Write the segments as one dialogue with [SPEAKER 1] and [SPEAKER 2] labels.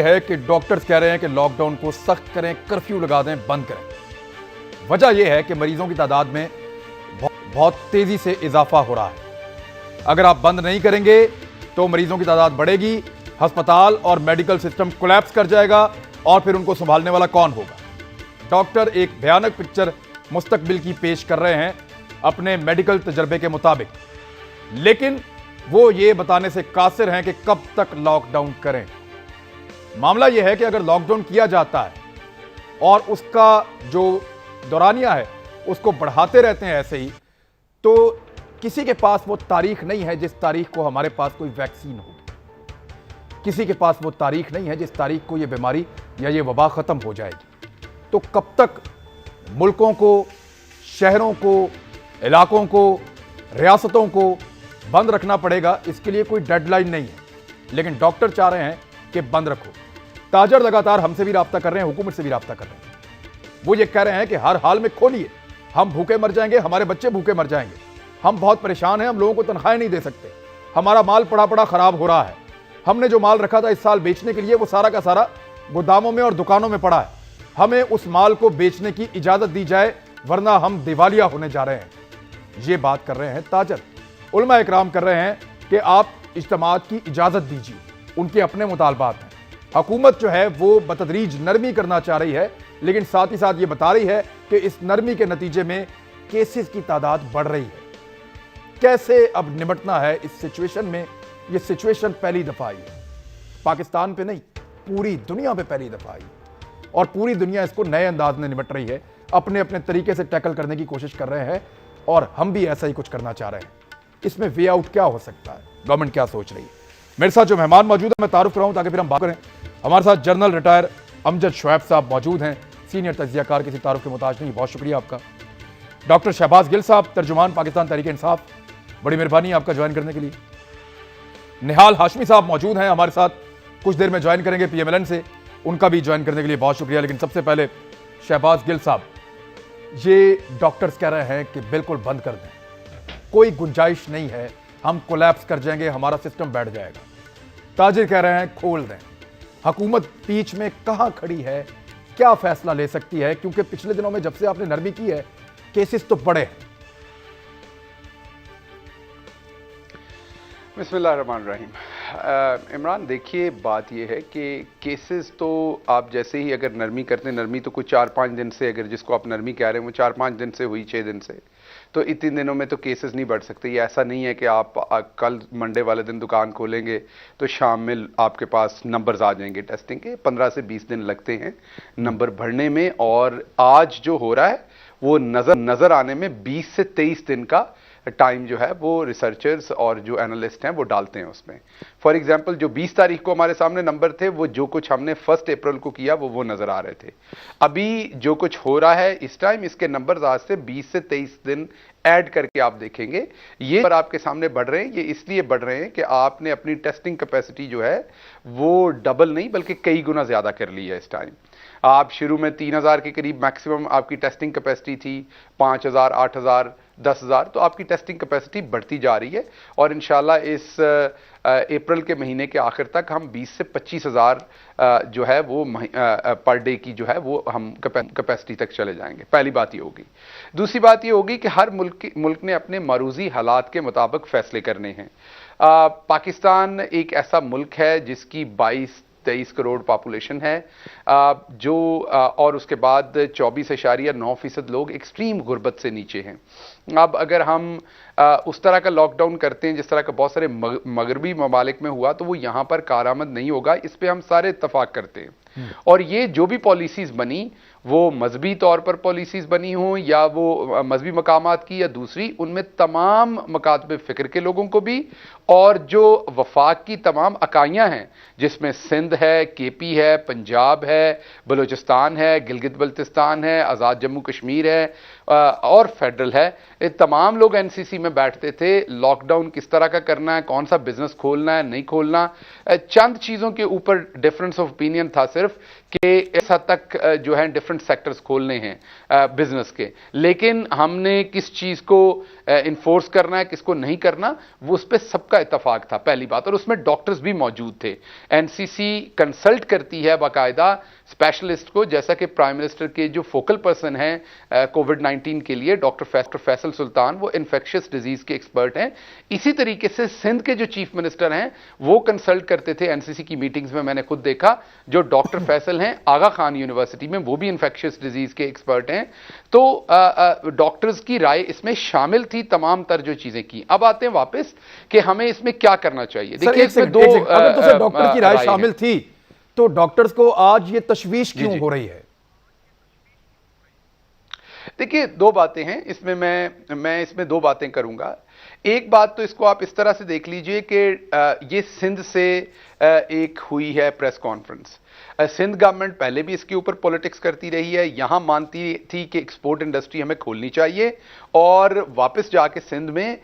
[SPEAKER 1] है कि डॉक्टर्स कह रहे हैं कि लॉकडाउन को सख्त करें, कर्फ्यू लगा दें, बंद करें। वजह यह है कि मरीजों की तादाद में बहुत तेजी से इजाफा हो रहा है। अगर आप बंद नहीं करेंगे तो मरीजों की तादाद बढ़ेगी, अस्पताल और मेडिकल सिस्टम कोलैप्स कर जाएगा और फिर उनको संभालने वाला कौन होगा। डॉक्टर एक भयानक पिक्चर मुस्तकबिल की पेश कर रहे हैं अपने मेडिकल तजर्बे के मुताबिक, लेकिन वो ये बताने से कासिर हैं कि कब तक लॉकडाउन करें। मामला यह है कि अगर लॉकडाउन किया जाता है और उसका जो दौरानिया है उसको बढ़ाते रहते हैं ऐसे ही, तो किसी के पास वो तारीख नहीं है जिस तारीख को हमारे पास कोई वैक्सीन होगी। किसी के पास वो तारीख नहीं है जिस तारीख को ये बीमारी या ये वबा खत्म हो जाएगी। तो कब तक मुल्कों को, शहरों को, इलाकों को, रियासतों को बंद रखना पड़ेगा, इसके लिए कोई डेडलाइन नहीं है, लेकिन डॉक्टर चाह रहे हैं कि बंद रखो। ताजर लगातार हमसे भी राब्ता कर रहे हैं, हुकूमत से भी राब्ता कर रहे हैं। वो ये कह रहे हैं कि हर हाल में खोलिए, हम भूखे मर जाएंगे, हमारे बच्चे भूखे मर जाएंगे, हम बहुत परेशान हैं, हम लोगों को तनख्वाहें नहीं दे सकते, हमारा माल पड़ा पड़ा खराब हो रहा है, हमने जो माल रखा था इस साल बेचने के लिए वो सारा का सारा गोदामों में और दुकानों में पड़ा है, हमें उस माल को बेचने की इजाजत दी जाए वरना हम दिवालिया होने जा रहे हैं। ये बात कर रहे हैं ताजर। उलमा इकराम कर रहे हैं कि आप इज्तिमात की इजाजत दीजिए, उनके अपने मुतालबात हैं। हुकूमत जो है वो बतदरीज नरमी करना चाह रही है, लेकिन साथ ही साथ ये बता रही है कि इस नरमी के नतीजे में केसेस की तादाद बढ़ रही है। कैसे अब निपटना है इस सिचुएशन में? ये सिचुएशन पहली दफा आई है, पाकिस्तान पे नहीं, पूरी दुनिया पे पहली दफा आई है और पूरी दुनिया इसको नए अंदाज में निपट रही है, अपने अपने तरीके से टैकल करने की कोशिश कर रहे हैं और हम भी ऐसा ही कुछ करना चाह रहे हैं। इसमें वे आउट क्या हो सकता है, गवर्नमेंट क्या सोच रही है? मेरे साथ जो मेहमान मौजूद है मैं तारुफ कराऊं ताकि फिर हम बात करें। हमारे साथ जनरल रिटायर अमजद शुएब साहब मौजूद हैं, सीनियर तज्जियाकार, किसी तारुफ के मोहताज नहीं, बहुत शुक्रिया आपका। डॉक्टर शहबाज गिल साहब, तर्जुमान पाकिस्तान तहरीक इंसाफ, बड़ी मेहरबानी आपका ज्वाइन करने के लिए। निहाल हाशमी साहब मौजूद हैं हमारे साथ, कुछ देर में ज्वाइन करेंगे PMLN से, उनका भी ज्वाइन करने के लिए बहुत शुक्रिया। लेकिन सबसे पहले शहबाज गिल साहब, ये डॉक्टर्स कह रहे हैं कि बिल्कुल बंद कर दें, कोई गुंजाइश नहीं है, हम कोलैप्स कर जाएंगे, हमारा सिस्टम बैठ जाएगा। ताजिर कह रहे हैं खोल दें। हुकूमत बीच में कहां खड़ी है, क्या फैसला ले सकती है? क्योंकि पिछले दिनों में जब से आपने नरमी की है केसेस तो बढ़े हैं।
[SPEAKER 2] बिस्मिल्लाहिर्रहमानिर्रहीम। इमरान, देखिए बात यह है कि केसेस तो आप जैसे ही अगर नरमी करते हैं, नरमी तो कुछ 4-5 दिन से, अगर जिसको आप नरमी कह रहे हैं वो 4-5 दिन से हुई, 6 दिन से, तो इतने दिनों में तो केसेस नहीं बढ़ सकते। ये ऐसा नहीं है कि आप कल मंडे वाले दिन दुकान खोलेंगे तो शाम में आपके पास नंबर्स आ जाएंगे टेस्टिंग के। 15 से 20 दिन लगते हैं नंबर बढ़ने में, और आज जो हो रहा है वो नजर आने में 20 से 23 दिन का टाइम जो है वो रिसर्चर्स और जो एनालिस्ट हैं वो डालते हैं उसमें। फॉर एग्जांपल जो 20 तारीख को हमारे सामने नंबर थे, वो जो कुछ हमने 1 अप्रैल को किया वो नजर आ रहे थे। अभी जो कुछ हो रहा है इस टाइम, इसके नंबर्स आज से 20 से 23 दिन ऐड करके आप देखेंगे, ये पर आपके सामने बढ़ रहे हैं। ये इसलिए बढ़ रहे हैं कि आपने अपनी टेस्टिंग कैपेसिटी जो है वो डबल नहीं बल्कि कई गुना ज्यादा कर ली है इस टाइम। आप शुरू में 3000 के करीब मैक्सिमम आपकी टेस्टिंग कैपेसिटी थी, 5000, 8000, 10,000, तो आपकी टेस्टिंग कैपेसिटी बढ़ती जा रही है और इंशाल्लाह इस अप्रैल के महीने के आखिर तक हम 20 से 25,000 जो है वो पर डे की जो है वो हम कैपेसिटी तक चले जाएंगे। पहली बात ये होगी। दूसरी बात ये होगी कि हर मुल्क ने अपने मरूजी हालात के मुताबिक फैसले करने हैं। पाकिस्तान एक ऐसा मुल्क है जिसकी 22-23 करोड़ पॉपुलेशन है, जो और उसके बाद 24.9% लोग एक्सट्रीम गुर्बत से नीचे हैं। अब अगर हम उस तरह का लॉकडाउन करते हैं जिस तरह का बहुत सारे मगरबी ममालिक में हुआ, तो वो यहाँ पर कारआमद नहीं होगा, इस पर हम सारे इत्तफाक करते हैं। और ये जो भी पॉलिसीज बनी, वो मजहबी तौर पर पॉलिसीज बनी हों या वो मजहबी मकामात की या दूसरी, उनमें तमाम मकातबे फ़िक्र के लोगों को भी और जो वफाक की तमाम अकाइयाँ हैं, जिसमें सिंध है, KP है, पंजाब है, बलूचिस्तान है, गिलगित बल्तिस्तान है, आज़ाद जम्मू कश्मीर है, और फेडरल है, ये तमाम लोग एनसीसी में बैठते थे। लॉकडाउन किस तरह का करना है, कौन सा बिजनेस खोलना है, नहीं खोलना, चंद चीजों के ऊपर डिफरेंस ऑफ ओपिनियन था सिर्फ कि इस हद तक जो है डिफरेंट सेक्टर्स खोलने हैं बिजनेस के, लेकिन हमने किस चीज को इन्फोर्स करना है, किसको नहीं करना, वो उस पर सबका इत्तेफाक था, पहली बात। और उसमें डॉक्टर्स भी मौजूद थे। एनसीसी कंसल्ट करती है बाकायदा स्पेशलिस्ट को, जैसा कि प्राइम मिनिस्टर के जो फोकल पर्सन हैं कोविड-19 के लिए, डॉक्टर फैसल सुल्तान, वो इन्फेक्शियस डिजीज के एक्सपर्ट हैं। इसी तरीके से सिंध के जो चीफ मिनिस्टर हैं वो कंसल्ट करते थे एनसीसी की मीटिंग्स में। मैंने खुद देखा, जो डॉक्टर फैसल हैं आगा खान यूनिवर्सिटी में, वो भी इन्फेक्शियस डिजीज के एक्सपर्ट हैं। तो डॉक्टर्स की राय इसमें शामिल थी, तमाम तर जो चीजें की। अब आते हैं वापस कि हमें इसमें क्या करना चाहिए। देखिए, इसमें दो
[SPEAKER 1] डॉक्टर की राय शामिल थी, तो डॉक्टर्स को आज ये तशवीश क्यों हो रही है?
[SPEAKER 2] देखिए, दो बातें हैं इसमें, मैं इसमें दो बातें करूंगा। एक बात तो इसको आप इस तरह से देख लीजिए कि ये सिंध से एक हुई है प्रेस कॉन्फ्रेंस। सिंध गवर्नमेंट पहले भी इसके ऊपर पॉलिटिक्स करती रही है, यहां मानती थी कि एक्सपोर्ट इंडस्ट्री हमें खोलनी चाहिए, और वापस जाके सिंध में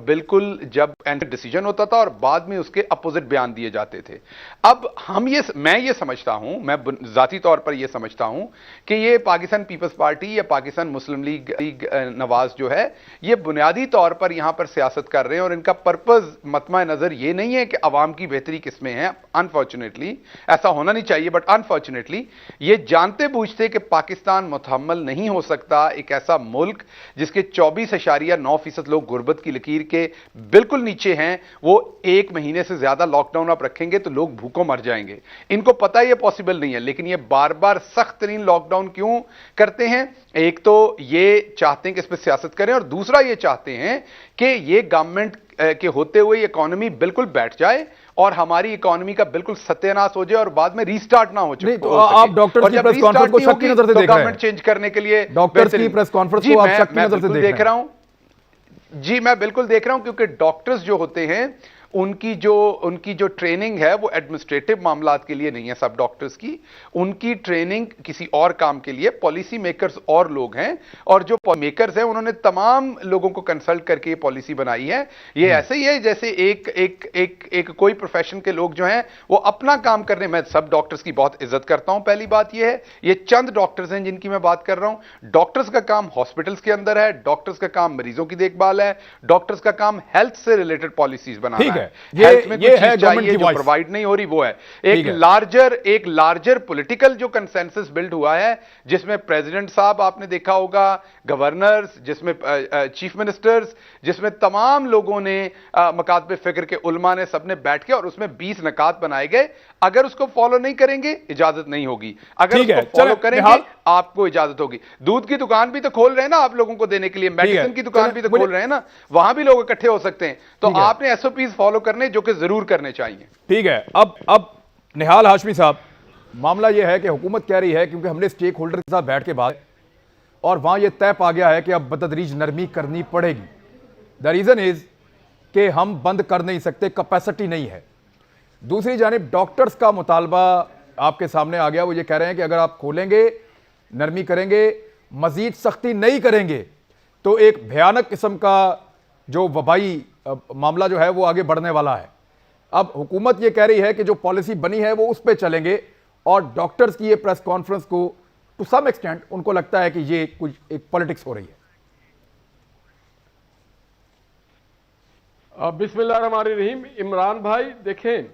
[SPEAKER 2] बिल्कुल जब डिसीजन होता था और बाद में उसके अपोजिट बयान दिए जाते थे। अब मैं ये समझता हूं, मैं जाती तौर पर ये समझता हूं कि ये पाकिस्तान पीपल्स पार्टी या पाकिस्तान मुस्लिम लीग नवाज जो है, ये बुनियादी तौर पर यहां पर सियासत कर रहे हैं, और इनका पर्पज मतमा नजर ये नहीं है कि अवाम की बेहतरी किसमें है। अनफॉर्चुनेटली ऐसा होना नहीं चाहिए, बट अनफॉर्चुनेटली ये जानते बूझते कि पाकिस्तान मुतहम्मल नहीं हो सकता एक ऐसा मुल्क जिसके 24.9% लोग गुर्बत की लकीर के बिल्कुल नीचे हैं, वो 1 महीने से ज्यादा लॉकडाउन आप रखेंगे तो लोग भूखों मर जाएंगे। इनको पता है ये पॉसिबल नहीं है, लेकिन ये बार बार सख्त तरीन लॉकडाउन क्यों करते हैं? एक तो ये चाहते हैं कि इस पर सियासत करें, और दूसरा ये चाहते हैं कि ये गवर्नमेंट के होते हुए इकोनॉमी बिल्कुल बैठ जाए और हमारी इकोनॉमी का बिल्कुल सत्यानाश हो जाए और बाद में रीस्टार्ट ना हो
[SPEAKER 1] नहीं, तो आप डॉक्टर्स की प्रेस कॉन्फ्रेंस को शक की नजर से देख रहे हैं?
[SPEAKER 2] गवर्नमेंट चेंज करने के लिए
[SPEAKER 1] डॉक्टर्स की प्रेस कॉन्फ्रेंस को आप शक की नजर से देख रहा हूं?
[SPEAKER 2] जी, मैं बिल्कुल देख रहा हूं, क्योंकि डॉक्टर्स जो होते हैं उनकी जो ट्रेनिंग है वो एडमिनिस्ट्रेटिव मामलात के लिए नहीं है। सब डॉक्टर्स की उनकी ट्रेनिंग किसी और काम के लिए, पॉलिसी मेकर्स और लोग हैं, और जो मेकर्स हैं उन्होंने तमाम लोगों को कंसल्ट करके ये पॉलिसी बनाई है। ये ऐसे ही है जैसे एक कोई प्रोफेशन के लोग जो हैं वो अपना काम करने, मैं सब डॉक्टर्स की बहुत इज्जत करता हूं, पहली बात ये है, ये चंद डॉक्टर्स हैं जिनकी मैं बात कर रहा हूं। डॉक्टर्स का काम हॉस्पिटल्स के अंदर है, डॉक्टर्स का काम मरीजों की देखभाल है, डॉक्टर्स का काम हेल्थ से रिलेटेड पॉलिसीज बनाना है।
[SPEAKER 1] ये है गवर्नमेंट की वॉइस,
[SPEAKER 2] प्रोवाइड नहीं हो रही वो है। एक लार्जर पॉलिटिकल जो कंसेंसस बिल्ड हुआ है, जिसमें प्रेसिडेंट साहब आपने देखा होगा, गवर्नर्स, जिसमें चीफ मिनिस्टर्स, जिसमें तमाम लोगों ने मकातबे फिक्र के उलमा ने, सबने बैठ के, और उसमें 20 नकात बनाए गए। अगर उसको फॉलो नहीं करेंगे इजाजत नहीं होगी, अगर उसको फॉलो करेंगे आपको इजाजत होगी। दूध की दुकान भी तो खोल रहे हैं ना आप लोगों को देने के लिए, मेडिसिन की दुकान भी तो खोल रहे हैं ना, वहां भी लोग इकट्ठे हो सकते हैं। तो आपने एसओपीज फॉलो करने जो कि जरूर करने चाहिए।
[SPEAKER 1] ठीक है। अब निहाल हाशमी साहब, मामला यह है कि हुकूमत कह रही है, क्योंकि हमने स्टेक होल्डर के साथ बैठ के बात, और वहां यह तय पा गया है कि अब बतदरीज नरमी करनी पड़ेगी। द रीजन इज कि हम बंद कर नहीं सकते, कैपेसिटी नहीं है। दूसरी जानिब डॉक्टर्स का मुतालबा आपके सामने आ गया, वो ये कह रहे हैं कि अगर आप खोलेंगे, नरमी करेंगे, मजीद सख्ती नहीं करेंगे, तो एक भयानक किस्म का जो वबाई मामला जो है वो आगे बढ़ने वाला है। अब हुकूमत ये कह रही है कि जो पॉलिसी बनी है वो उस पर चलेंगे, और डॉक्टर्स की ये प्रेस कॉन्फ्रेंस को टू सम एक्सटेंट उनको लगता है कि ये कुछ एक पॉलिटिक्स हो रही है।
[SPEAKER 3] बिस्मिल्लाहिर्रहमानिर्रहीम। इमरान भाई देखें,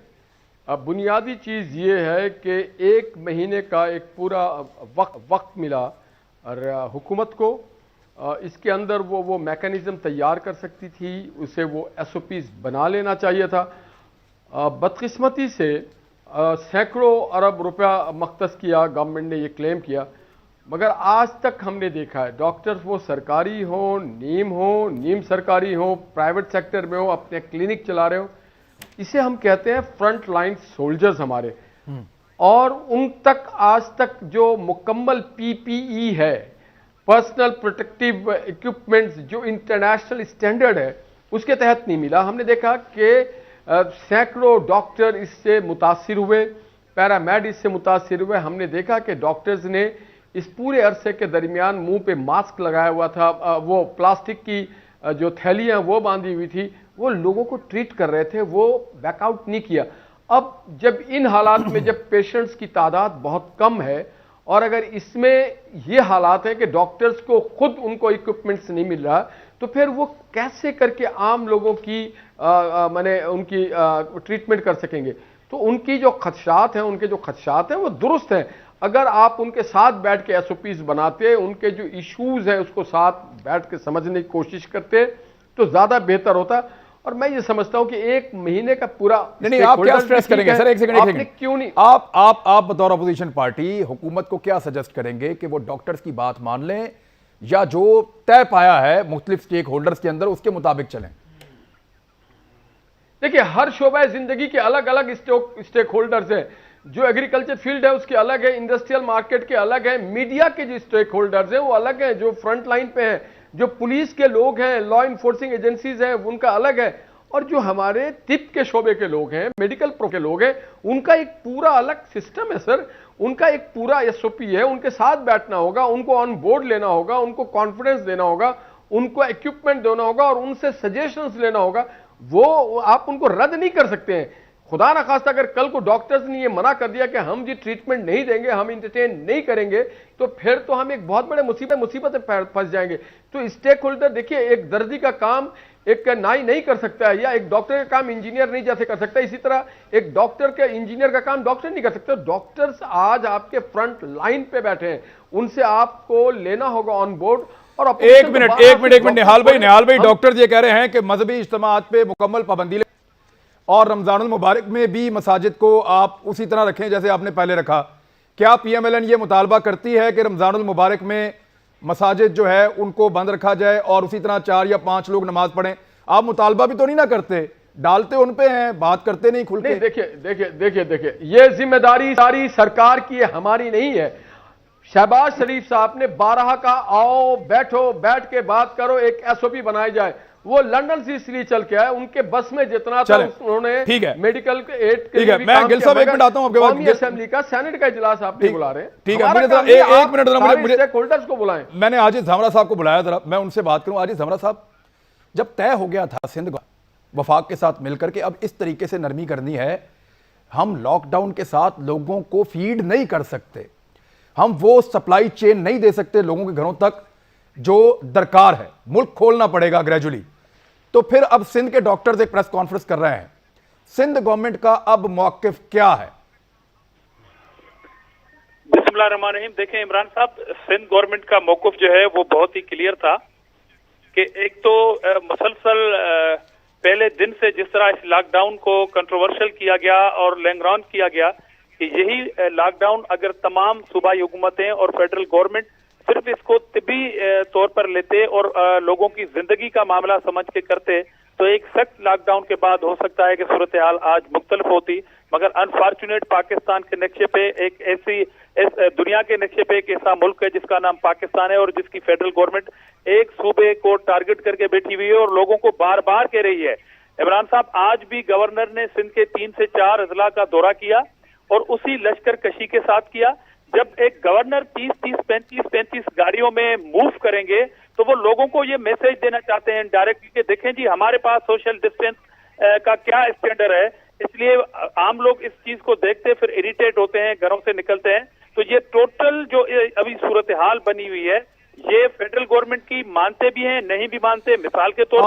[SPEAKER 3] अब बुनियादी चीज़ ये है कि 1 महीने का एक पूरा वक्त मिला और हुकूमत को इसके अंदर वो मैकेनिज़्म तैयार कर सकती थी, उसे वो एसओपीज़ बना लेना चाहिए था। बदकिस्मती से सैकड़ों अरब रुपया मख्तस किया, गवर्नमेंट ने ये क्लेम किया, मगर आज तक हमने देखा है डॉक्टर्स वो सरकारी हो, नीम सरकारी हो, प्राइवेट सेक्टर में हो, अपने क्लिनिक चला रहे हो, इसे हम कहते हैं फ्रंट लाइन सोल्जर्स हमारे, और उन तक आज तक जो मुकम्मल पीपीई है, पर्सनल प्रोटेक्टिव इक्विपमेंट्स, जो इंटरनेशनल स्टैंडर्ड है, उसके तहत नहीं मिला। हमने देखा कि सैकड़ों डॉक्टर इससे मुतासिर हुए, पैरामेड इससे मुतासिर हुए। हमने देखा कि डॉक्टर्स ने इस पूरे अरसे के दरमियान मुंह पे मास्क लगाया हुआ था, वो प्लास्टिक की जो थैलियां वो बांधी हुई थी, वो लोगों को ट्रीट कर रहे थे, वो बैकआउट नहीं किया। अब जब इन हालात में जब पेशेंट्स की तादाद बहुत कम है और अगर इसमें ये हालात है कि डॉक्टर्स को खुद उनको इक्विपमेंट्स नहीं मिल रहा, तो फिर वो कैसे करके आम लोगों की माने उनकी ट्रीटमेंट कर सकेंगे। तो उनकी जो खदशात हैं, उनके जो खदशात हैं वो दुरुस्त हैं। अगर आप उनके साथ बैठ के एसओपीज बनाते, उनके जो इश्यूज हैं उसको साथ बैठ के समझने की कोशिश करते, तो ज्यादा बेहतर होता। और मैं ये समझता हूं कि एक महीने का पूरा
[SPEAKER 1] नहीं, आप क्या स्ट्रेस करेंगे सर? एक सेकंड,
[SPEAKER 3] क्यों नहीं
[SPEAKER 1] आप बतौर अपोजिशन पार्टी हुकूमत को क्या सजेस्ट करेंगे कि वो डॉक्टर्स की बात मान लें या जो तय पाया है मुख्तलिफ स्टेक होल्डर्स के अंदर उसके मुताबिक चलें?
[SPEAKER 3] देखिए, हर शोबा जिंदगी के अलग अलग स्टेक होल्डर्स हैं। जो एग्रीकल्चर फील्ड है उसके अलग है, इंडस्ट्रियल मार्केट के अलग है, मीडिया के जो स्टेक होल्डर्स हैं वो अलग हैं, जो फ्रंट लाइन पे हैं, जो पुलिस के लोग हैं, लॉ इन्फोर्सिंग एजेंसीज हैं, उनका अलग है, और जो हमारे तिब के शोबे के लोग हैं, मेडिकल प्रो के लोग हैं, उनका एक पूरा अलग सिस्टम है सर। उनका एक पूरा एसओपी है, उनके साथ बैठना होगा, उनको ऑन बोर्ड लेना होगा, उनको कॉन्फिडेंस देना होगा, उनको इक्विपमेंट देना होगा और उनसे सजेशंस लेना होगा। वो आप उनको रद्द नहीं कर सकते हैं। खुदा ना खास्ता अगर कल को डॉक्टर्स ने ये मना कर दिया कि हम जी ट्रीटमेंट नहीं देंगे, हम इंटरटेन नहीं करेंगे, तो फिर तो हम एक बहुत बड़े मुसीबत में फंस जाएंगे। तो स्टेक होल्डर देखिए, एक दर्जी का काम एक नाई नहीं कर सकता है, या एक डॉक्टर का काम इंजीनियर नहीं जैसे कर सकता, इसी तरह एक डॉक्टर के इंजीनियर का काम डॉक्टर नहीं कर सकता। डॉक्टर्स आज आपके फ्रंट लाइन पे बैठे हैं, उनसे आपको लेना होगा ऑन बोर्ड। और
[SPEAKER 1] एक मिनट निहाल भाई, डॉक्टर ये कह रहे हैं कि मजहबी इज्तिमात पे मुकम्मल पाबंदी और रमजानुल मुबारक में भी मसाजिद को आप उसी तरह रखें जैसे आपने पहले रखा। क्या पीएमएलएन ये मुतालबा करती है कि रमजानुल मुबारक में मसाजिद जो है उनको बंद रखा जाए और उसी तरह 4 या 5 लोग नमाज पढ़ें? आप मुतालबा भी तो नहीं ना करते, डालते उन पे हैं, बात करते नहीं खुल के।
[SPEAKER 3] देखिए, ये जिम्मेदारी सारी सरकार की है, हमारी नहीं है। शहबाज शरीफ साहब ने 12 का आओ बैठो, बैठ के बात करो, एक एसओपी बनाई जाए। वो लंदन से इसलिए चल के आए, उनके बस में जितना था उन्होंने मेडिकल एड के लिए।
[SPEAKER 1] मैं गिल साहब एक मिनट आता हूं आपके पास।
[SPEAKER 3] असेंबली का सेनेट का इजलास आप नहीं बुला रहे।
[SPEAKER 1] ठीक है, एक मिनट मुझे
[SPEAKER 3] स्टेक होल्डर्स को बुलाएं।
[SPEAKER 1] मैंने आजिज ज़मरा साहब को बुलाया, जरा मैं उनसे बात करूं। आजिज ज़मरा साहब, जब तय हो गया था सिंध वफाक के साथ मिलकर के अब इस तरीके से नरमी करनी है, हम लॉकडाउन के साथ लोगों को फीड नहीं कर सकते, हम वो सप्लाई चेन नहीं दे सकते लोगों के घरों तक जो दरकार है, मुल्क खोलना पड़ेगा ग्रेजुअली। तो फिर अब सिंध के डॉक्टर्स एक प्रेस कॉन्फ्रेंस कर रहे हैं, सिंध गवर्नमेंट का अब मौक़िफ़ क्या है?
[SPEAKER 4] बिस्मिल्लाहिर्रहमानिर्रहीम। देखें इमरान साहब, सिंध गवर्नमेंट का मौक़िफ़ जो है वो बहुत ही क्लियर था कि एक तो मुसलसल पहले दिन से जिस तरह इस लॉकडाउन को कंट्रोवर्शियल किया गया और लैंग्रॉन किया गया कि यही लॉकडाउन अगर तमाम सूबाई हुकूमतें और फेडरल गवर्नमेंट सिर्फ इसको तिबी तौर पर लेते और लोगों की जिंदगी का मामला समझ के करते, तो एक सख्त लॉकडाउन के बाद हो सकता है कि सूरत हाल आज मुख्तलिफ होती। मगर अनफॉर्चुनेट पाकिस्तान के नक्शे पे एक ऐसी दुनिया के नक्शे पे एक ऐसा मुल्क है जिसका नाम पाकिस्तान है और जिसकी फेडरल गवर्नमेंट एक सूबे को टारगेट करके बैठी हुई है और लोगों को बार बार कह रही है। इमरान साहब, आज भी गवर्नर ने सिंध के 3 से 4 अजला का दौरा किया और उसी लश्कर कशी के साथ किया। जब एक गवर्नर 35 गाड़ियों में मूव करेंगे तो वो लोगों को ये मैसेज देना चाहते हैं डायरेक्टली कि देखें जी हमारे पास सोशल डिस्टेंस का क्या स्टैंडर्ड है। इसलिए आम लोग इस चीज को देखते फिर इरिटेट होते हैं, घरों से निकलते हैं। तो ये टोटल जो अभी सूरत हाल बनी हुई है, ये फेडरल गवर्नमेंट की मानते भी हैं, नहीं भी मानते। मिसाल के तौर